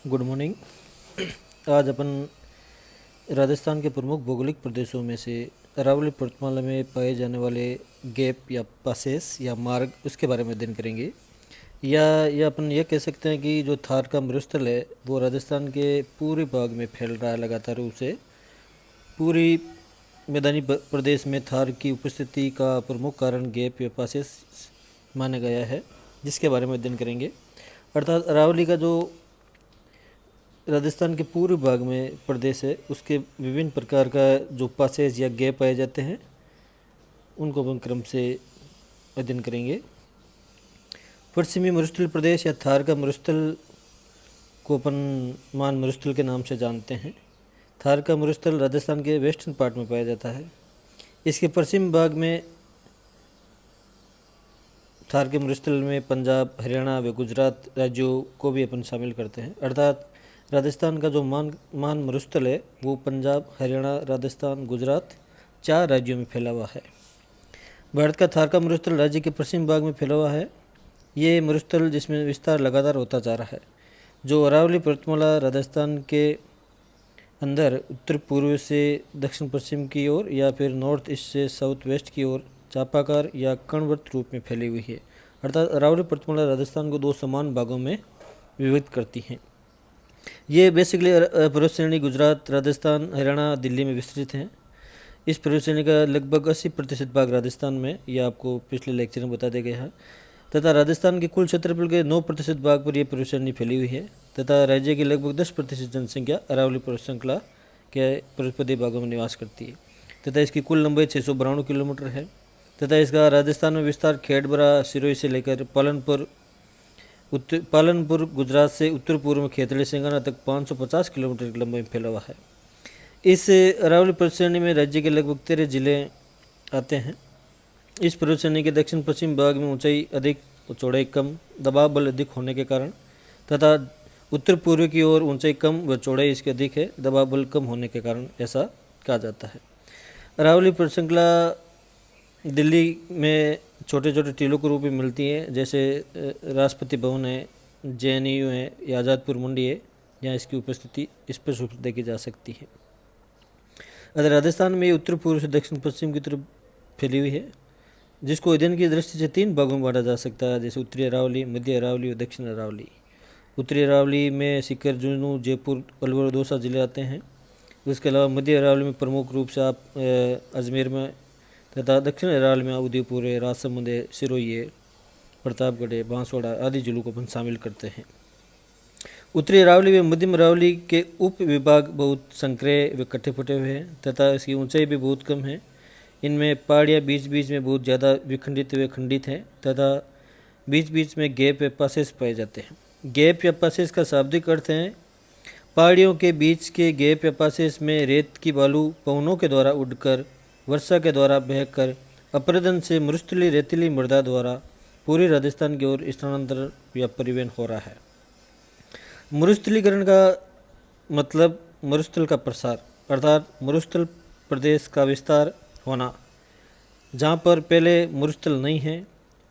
Good morning. आज अपन राजस्थान के प्रमुख भौगोलिक प्रदेशों में से अरावली पर्वतमाला में पाए जाने वाले गैप या पासेस या मार्ग उसके बारे में अध्ययन करेंगे। या अपन ये कह सकते हैं कि जो थार का मरुस्थल है वो राजस्थान के पूरे भाग में फैल रहा है लगातार रूप से। पूरी मैदानी प्रदेश में थार की उपस्थिति का प्रमुख कारण गैप या पासेस माना गया है, जिसके बारे में अध्ययन करेंगे। अर्थात अरावली का जो राजस्थान के पूर्व भाग में प्रदेश है उसके विभिन्न प्रकार का जो पासेज या गैप पाए जाते हैं उनको अपन क्रम से अध्ययन करेंगे। पश्चिमी मरुस्थल प्रदेश या थार का मरुस्थल को अपन मान मरुस्थल के नाम से जानते हैं। थार का मरुस्थल राजस्थान के वेस्टर्न पार्ट में पाया जाता है। इसके पश्चिम भाग में थार के मरुस्थल में पंजाब, हरियाणा व गुजरात राज्यों को भी अपन शामिल करते हैं। अर्थात राजस्थान का जो मान मरुस्थल है वो पंजाब, हरियाणा, राजस्थान, गुजरात 4 राज्यों में फैला हुआ है। भारत का थार का मरुस्थल राज्य के पश्चिम भाग में फैला हुआ है। ये मरुस्थल जिसमें विस्तार लगातार होता जा रहा है। जो अरावली पर्वतमाला राजस्थान के अंदर उत्तर पूर्व से दक्षिण पश्चिम की ओर या फिर नॉर्थ ईस्ट से साउथ वेस्ट की ओर चापाकार या कणवर्त रूप में फैली हुई है। अर्थात अरावली पर्वतमाला राजस्थान को 2 समान भागों में विभक्त करती हैं। ये बेसिकली पर्वत श्रेणी गुजरात, राजस्थान, हरियाणा, दिल्ली में विस्तृत हैं। इस पर्वत श्रेणी का लगभग 80% भाग राजस्थान में, यह आपको पिछले लेक्चर में बता दिया गया है, तथा राजस्थान के कुल क्षेत्रफल के 9% भाग पर यह पर्वत श्रेणी फैली हुई है तथा राज्य की लगभग 10% जनसंख्या अरावली पर्वत श्रृंखला के पर्वतीय भागों में निवास करती है तथा इसकी कुल लंबाई 692 किलोमीटर है तथा इसका राजस्थान में विस्तार खेड़बरा, सिरोही से लेकर पालनपुर गुजरात से उत्तर पूर्व में खेतड़ी सिंगाना तक 550 किलोमीटर की लंबाई में फैला हुआ है। इस अरावली पर्वत श्रेणी में राज्य के लगभग 13 जिले आते हैं। इस पर्वत श्रेणी के दक्षिण पश्चिम भाग में ऊंचाई अधिक और चौड़ाई कम, दबाव बल अधिक होने के कारण तथा उत्तर पूर्व की ओर ऊंचाई कम व चौड़ाई इसकी अधिक है, दबाव बल कम होने के कारण ऐसा कहा जाता है। अरावली पर्वत श्रृंखला दिल्ली में छोटे छोटे टीलों के रूप में मिलती हैं, जैसे राष्ट्रपति भवन है, JNU है या आज़ादपुर मंडी है, जहाँ इसकी उपस्थिति स्पष्ट रूप से देखी जा सकती है। अगर राजस्थान में उत्तर पूर्व से दक्षिण पश्चिम की तरफ फैली हुई है, जिसको अध्ययन की दृष्टि से 3 भागों में बांटा जा सकता है, जैसे उत्तरी अरावली, मध्य अरावली और दक्षिण अरावली। उत्तरी अरावली में सीकर, झुंझुनू, जयपुर, अलवर और दौसा जिले आते हैं। उसके अलावा मध्य अरावली में प्रमुख रूप से आप अजमेर में तथा दक्षिण अरावली में उदयपुर है, राजसमंद है, सिरोही है, प्रतापगढ़ है, बांसवाड़ा आदि जिलों को अपन शामिल करते हैं। उत्तरी अरावली व मध्यम अरावली के उप विभाग बहुत संकरे व कट्टे फटे हुए हैं तथा इसकी ऊंचाई भी बहुत कम है। इनमें पहाड़ियाँ बीच बीच में बहुत ज़्यादा विखंडित व खंडित हैं तथा बीच बीच में गैप या पासेस पाए जाते हैं। गैप या पासेस का शाब्दिक अर्थ है पहाड़ियों के बीच के गैप या पासेस में रेत की बालू पवनों के द्वारा उड़कर, वर्षा के द्वारा बहकर, अपरदन से मरुस्थलीय रेतीली मृदा द्वारा पूरी राजस्थान की ओर स्थानांतरण या परिवहन हो रहा है। मरुस्थलीकरण का मतलब मरुस्थल का प्रसार, अर्थात मरुस्थल प्रदेश का विस्तार होना, जहाँ पर पहले मरुस्थल नहीं है।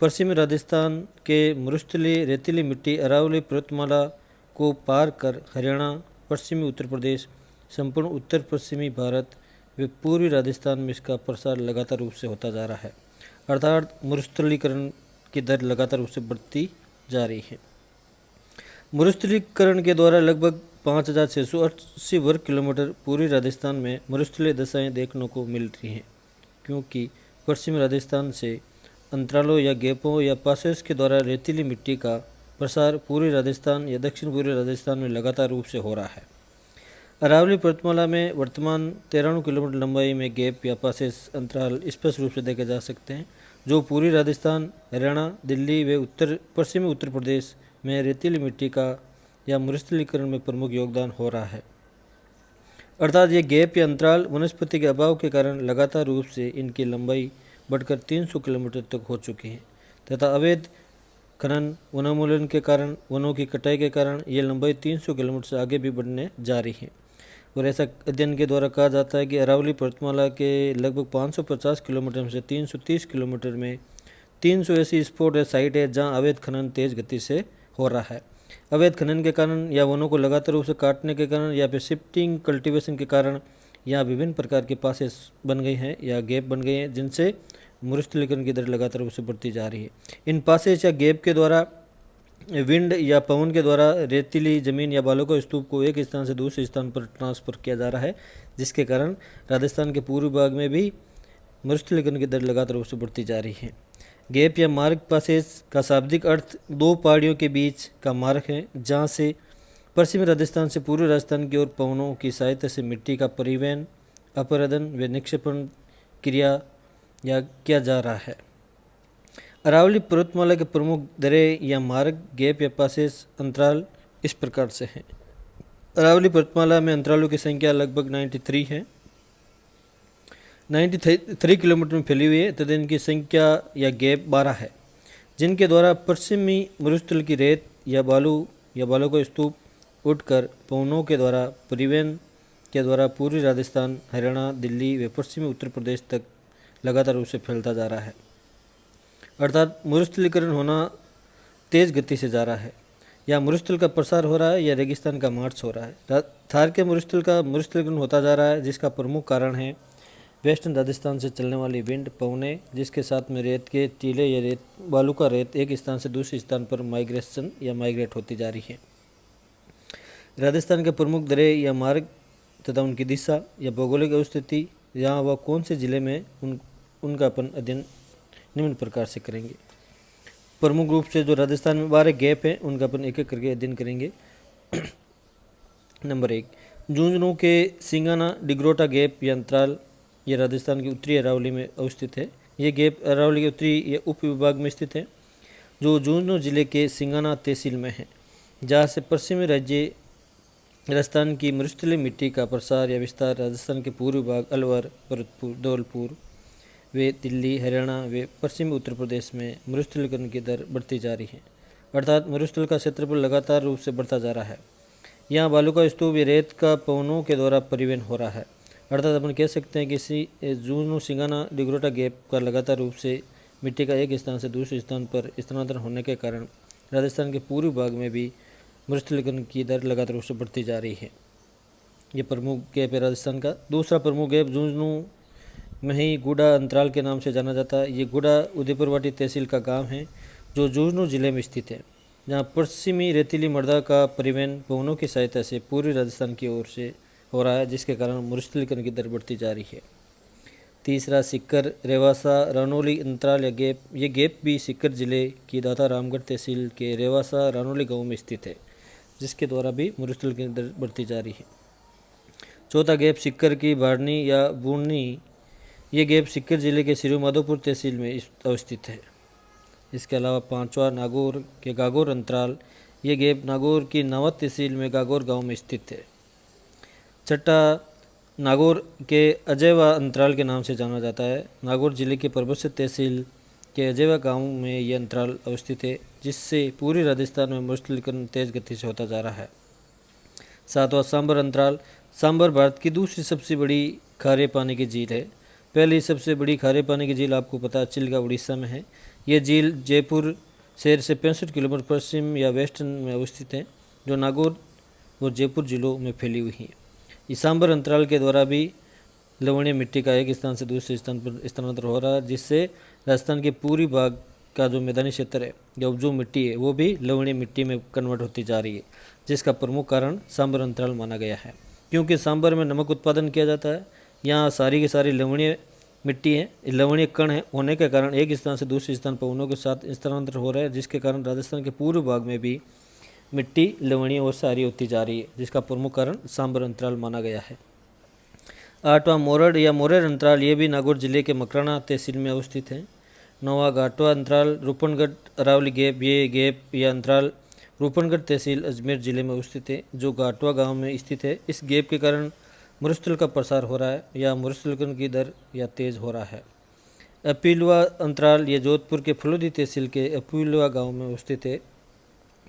पश्चिमी राजस्थान के मरुस्थलीय रेतीली मिट्टी अरावली पर्वतमाला को पार कर हरियाणा, पश्चिमी उत्तर प्रदेश, संपूर्ण उत्तर पश्चिमी भारत व पूर्वी राजस्थान में इसका प्रसार लगातार रूप से होता जा रहा है। अर्थात मरुस्थलीकरण की दर लगातार रूप से बढ़ती जा रही है। मरुस्थलीकरण के द्वारा लगभग 5680 वर्ग किलोमीटर पूर्वी राजस्थान में मरुस्थलीय दशाएं देखने को मिल रही हैं, क्योंकि पश्चिमी राजस्थान से अंतरालों या गैपों या पासेस के द्वारा रेतीली मिट्टी का प्रसार पूर्वी राजस्थान या दक्षिण पूर्वी राजस्थान में लगातार रूप से हो रहा है। अरावली पर्वतमाला में वर्तमान 93 किलोमीटर लंबाई में गैप या पासेस अंतराल स्पष्ट रूप से देखे जा सकते हैं, जो पूर्वी राजस्थान, हरियाणा, दिल्ली व पश्चिमी उत्तर प्रदेश में रेतीली मिट्टी का या मरुस्थलीकरण में प्रमुख योगदान हो रहा है। अर्थात ये गैप या अंतराल वनस्पति के अभाव के कारण लगातार रूप से इनकी लंबाई बढ़कर 300 किलोमीटर तक हो चुकी है तथा अवैध खनन, वनोन्मूलन के कारण, वनों की कटाई के कारण ये लंबाई 300 किलोमीटर से आगे भी बढ़ने जा रही है। और ऐसा अध्ययन के द्वारा कहा जाता है कि अरावली पर्वतमाला के लगभग 550 किलोमीटर में से 330 किलोमीटर में 300 ऐसी स्पॉट या साइट है जहां अवैध खनन तेज गति से हो रहा है। अवैध खनन के कारण या वनों को लगातार रूप से काटने के कारण या फिर शिफ्टिंग कल्टीवेशन के कारण यहाँ विभिन्न प्रकार के पासेस बन गए हैं या गैप बन गए हैं, जिनसे मरुस्थलीकरण की दर लगातार रूप से बढ़ती जा रही है। इन पासेस या गैप के द्वारा विंड या पवन के द्वारा रेतीली जमीन या बालू का स्तूप को एक स्थान से दूसरे स्थान पर ट्रांसफर किया जा रहा है, जिसके कारण राजस्थान के पूर्वी भाग में भी मरुस्थलीकरण की दर लगातार रूप से बढ़ती जा रही है। गैप या मार्ग पासेस का शाब्दिक अर्थ दो पहाड़ियों के बीच का मार्ग है, जहाँ से पश्चिमी राजस्थान से पूर्वी राजस्थान की ओर पवनों की सहायता से मिट्टी का परिवहन, अपरदन व निक्षेपण क्रिया या किया जा रहा है। अरावली पर्वतमाला के प्रमुख दरे या मार्ग, गैप या पासेस अंतराल इस प्रकार से हैं। अरावली पर्वतमाला में अंतरालों की संख्या लगभग 93 है, 93 किलोमीटर में फैली हुई है तथा इनकी संख्या या गैप 12 है, जिनके द्वारा पश्चिमी मरुस्थल की रेत या बालू का स्तूप उठकर पवनों के द्वारा परिवहन के द्वारा पूर्वी राजस्थान, हरियाणा, दिल्ली व पश्चिमी उत्तर प्रदेश तक लगातार रूप से फैलता जा रहा है। अर्थात मरुस्थलीकरण होना तेज गति से जा रहा है, या मरुस्थल का प्रसार हो रहा है या रेगिस्तान का मार्च हो रहा है। थार के मरुस्थल का मरुस्थलीकरण होता जा रहा है, जिसका प्रमुख कारण है वेस्टर्न राजस्थान से चलने वाली विंड, पवने, जिसके साथ में रेत के टीले या बालू का रेत एक स्थान से दूसरे स्थान पर माइग्रेशन या माइग्रेट होती जा रही है। राजस्थान के प्रमुख दरे या मार्ग तथा उनकी दिशा या भौगोलिक स्थिति, यहाँ वह कौन से जिले में उनका अपन अध्ययन निम्न प्रकार से करेंगे। प्रमुख रूप से जो राजस्थान में 12 गैप हैं, उनका अपन एक एक करके अध्ययन करेंगे। नंबर 1, झुंझुनू के सिंगाना डिग्रोटा गैप या अंतराल, ये राजस्थान की उत्तरी अरावली में अवस्थित है। ये गैप अरावली के उत्तरी उप विभाग में स्थित है, जो झुंझुनू जिले के सिंगाना तहसील में है, जहाँ से पश्चिमी राज्य राजस्थान की मरुस्थलीय मिट्टी का प्रसार या विस्तार राजस्थान के पूर्वी भाग अलवर, भरतपुर, धौलपुर वे दिल्ली, हरियाणा वे पश्चिमी उत्तर प्रदेश में मरुस्थलीकरण की दर बढ़ती जा रही है। अर्थात मरुस्थल का क्षेत्रफल लगातार रूप से बढ़ता जा रहा है। यहाँ बालू का स्तूप या रेत का पवनों के द्वारा परिवहन हो रहा है। अर्थात अपन कह सकते हैं कि झुंझुनू सिंगाना डिग्रोटा गैप का लगातार रूप से मिट्टी का एक स्थान से दूसरे स्थान पर स्थानांतरण होने के कारण राजस्थान के पूर्वी भाग में भी मरुस्थलीकरण की दर लगातार रूप से बढ़ती जा रही है। ये प्रमुख गैप है राजस्थान का। दूसरा प्रमुख गैप झुंझुनू में ही गुड़ा अंतराल के नाम से जाना जाता है। ये गुड़ा उदयपुरवाटी तहसील का गांव है, जो झुंझुनू जिले में स्थित है, जहाँ पश्चिमी रेतीली मृदा का परिवहन पवनों की सहायता से पूर्वी राजस्थान की ओर से हो रहा है, जिसके कारण मरुस्थलीकरण की दर बढ़ती जा रही है। तीसरा सिक्कर रेवासा रानोली अंतराल या गैप, ये गैप भी सिक्कर जिले की दाता रामगढ़ तहसील के रेवासा रानोली गाँव में स्थित है, जिसके द्वारा भी मरुस्थलीकरण की दर बढ़ती जा रही है। चौथा गैप सिक्कर की बाड़नी या बूढ़नी, ये गैप सिक्कर जिले के सिरू माधोपुर तहसील में अवस्थित है। इसके अलावा पांचवा नागौर के गागौर अंतराल, ये गैप नागौर की नावत तहसील में गागौर गांव में स्थित है। छठा नागौर के अजयवा अंतराल के नाम से जाना जाता है। नागौर जिले के परबत्सर तहसील के अजयवा गांव में यह अंतराल अवस्थित है, जिससे पूरी राजस्थान में मरुस्थलीकरण तेज गति से होता जा रहा है। सातवां सांबर अंतराल, सांबर भारत की दूसरी सबसे बड़ी खारे पानी की झील है। पहली सबसे बड़ी खारे पानी की झील आपको पता है चिल्का उड़ीसा में है। यह झील जयपुर शहर से 65 किलोमीटर पश्चिम या वेस्टर्न में अवस्थित है, जो नागौर और जयपुर जिलों में फैली हुई है। इस सांबर अंतराल के द्वारा भी लवणीय मिट्टी का एक स्थान से दूसरे स्थान पर स्थानांतरण हो रहा है, जिससे राजस्थान के पूरी भाग का जो मैदानी क्षेत्र है या उपजाऊ मिट्टी है, वो भी लवणीय मिट्टी में कन्वर्ट होती जा रही है, जिसका प्रमुख कारण सांबर अंतराल माना गया है। क्योंकि सांबर में नमक उत्पादन किया जाता है, यहाँ सारी की सारी लवणीय मिट्टी है, लवणीय कण है होने के कारण एक स्थान से दूसरे स्थान पवनों के साथ स्थानांतरण हो रहा है, जिसके कारण राजस्थान के पूर्व भाग में भी मिट्टी लवणीय और सारी होती जा रही है, जिसका प्रमुख कारण सांबर अंतराल माना गया है। आठवां मोरड या मोरेर अंतराल, ये भी नागौर जिले के मकराना तहसील में अवस्थित है। नौवां घाटवा अंतराल रूपनगढ़ अरावली गैप, ये गैप या अंतराल रूपनगढ़ तहसील अजमेर जिले में अवस्थित है, जो घाटवा गांव में स्थित है। इस गैप के कारण मरुस्थल का प्रसार हो रहा है या मरुस्थलीकरण की दर या तेज हो रहा है। अपीलवा अंतराल, ये जोधपुर के फलोदी तहसील के अपीलवा गांव में अवस्थित है,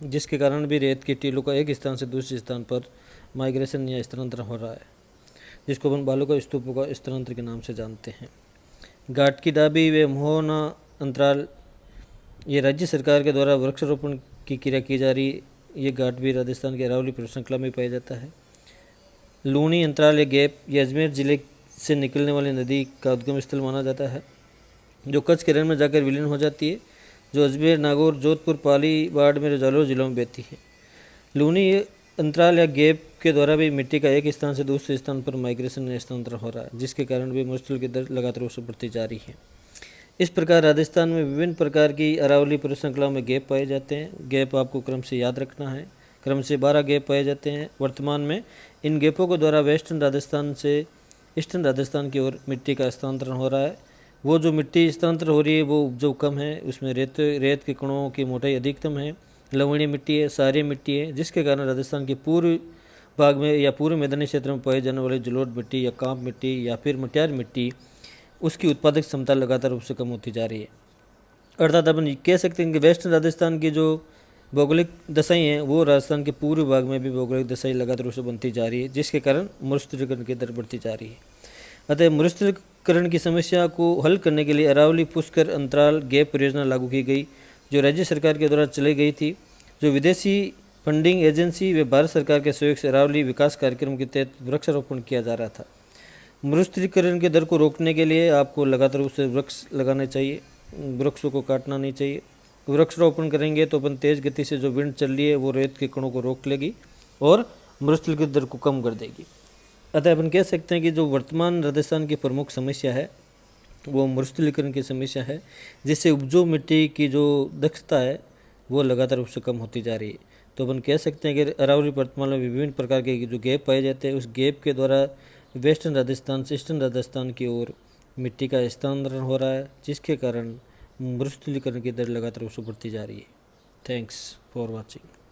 जिसके कारण भी रेत के टीलों का एक स्थान से दूसरे स्थान पर माइग्रेशन या स्थानांतरण हो रहा है, जिसको अपन बालू का स्तूपों का स्थानांतरण के नाम से जानते हैं। घाट की दाबी व मोहना अंतराल, ये राज्य सरकार के द्वारा वृक्षारोपण की क्रिया की जा रही ये घाट भी राजस्थान के अरावली पर्वत श्रृंखला में पाया जाता है। लूणी अंतराल या गैप ये अजमेर जिले से निकलने वाली नदी का उद्गम स्थल माना जाता है, जो कच्छ के रण में जाकर विलीन हो जाती है, जो अजमेर, नागौर, जोधपुर, पाली, बाड़मेर, जालौर जिलों में बहती है। लूणी अंतराल या गैप के द्वारा भी मिट्टी का एक स्थान से दूसरे स्थान पर माइग्रेशन या स्थानांतरण हो रहा है, जिसके कारण भी मरुस्थल की दर लगातार रूप से बढ़ती जा रही है। इस प्रकार राजस्थान में विभिन्न प्रकार की अरावली पर्वत श्रृंखलाओं में गैप पाए जाते हैं। गैप आपको क्रम से याद रखना है। क्रम से 12 गैप पाए जाते हैं। वर्तमान में इन गैपों के द्वारा वेस्टर्न राजस्थान से ईस्टर्न राजस्थान की ओर मिट्टी का स्थानांतरण हो रहा है। वो जो मिट्टी स्थानांतरण हो रही है वो उपजाऊ कम है, उसमें रेत के कणों की मोटाई अधिकतम है, लवणीय मिट्टी है, सारी मिट्टी है, जिसके कारण राजस्थान के पूर्व भाग में या पूरे मैदानी क्षेत्र में पाए जाने वाली जलोढ़ मिट्टी या कांप मिट्टी या फिर मटियार मिट्टी, उसकी उत्पादक क्षमता लगातार रूप से कम होती जा रही है। अर्थात अपन कह सकते हैं कि वेस्टर्न राजस्थान की जो भौगोलिक दशाएं हैं वो राजस्थान के पूर्व भाग में भी भौगोलिक दशाएं लगातार रूप से बनती जा रही है, जिसके कारण मरुस्थलीकरण की दर बढ़ती जा रही है। अतः मरुस्थलीकरण की समस्या को हल करने के लिए अरावली पुष्कर अंतराल गैप परियोजना लागू की गई, जो राज्य सरकार के द्वारा चलाई गई थी, जो विदेशी फंडिंग एजेंसी व भारत सरकार के सहयोग से अरावली विकास कार्यक्रम के तहत वृक्षारोपण किया जा रहा था। मरुस्थलीकरण के दर को रोकने के लिए आपको लगातार रूप से वृक्ष लगाने चाहिए, वृक्षों को काटना नहीं चाहिए। वृक्षारोपण करेंगे तो अपन तेज़ गति से जो विंड चल रही है वो रेत के कणों को रोक लेगी और मरुस्थल की दर को कम कर देगी। अतः अपन कह सकते हैं कि जो वर्तमान राजस्थान की प्रमुख समस्या है वो मरुस्थलीकरण की समस्या है, जिससे उपजाऊ मिट्टी की जो दक्षता है वो लगातार रूप से कम होती जा रही है। तो अपन कह सकते हैं कि अरावली पर्वतमाला में विभिन्न प्रकार के जो गैप पाए जाते हैं, उस गैप के द्वारा वेस्टर्न राजस्थान से ईस्टर्न राजस्थान की ओर मिट्टी का स्थानांतरण हो रहा है, जिसके कारण मरुस्थलीकरण की दर लगातार रूप से बढ़ती जा रही है। Thanks for watching.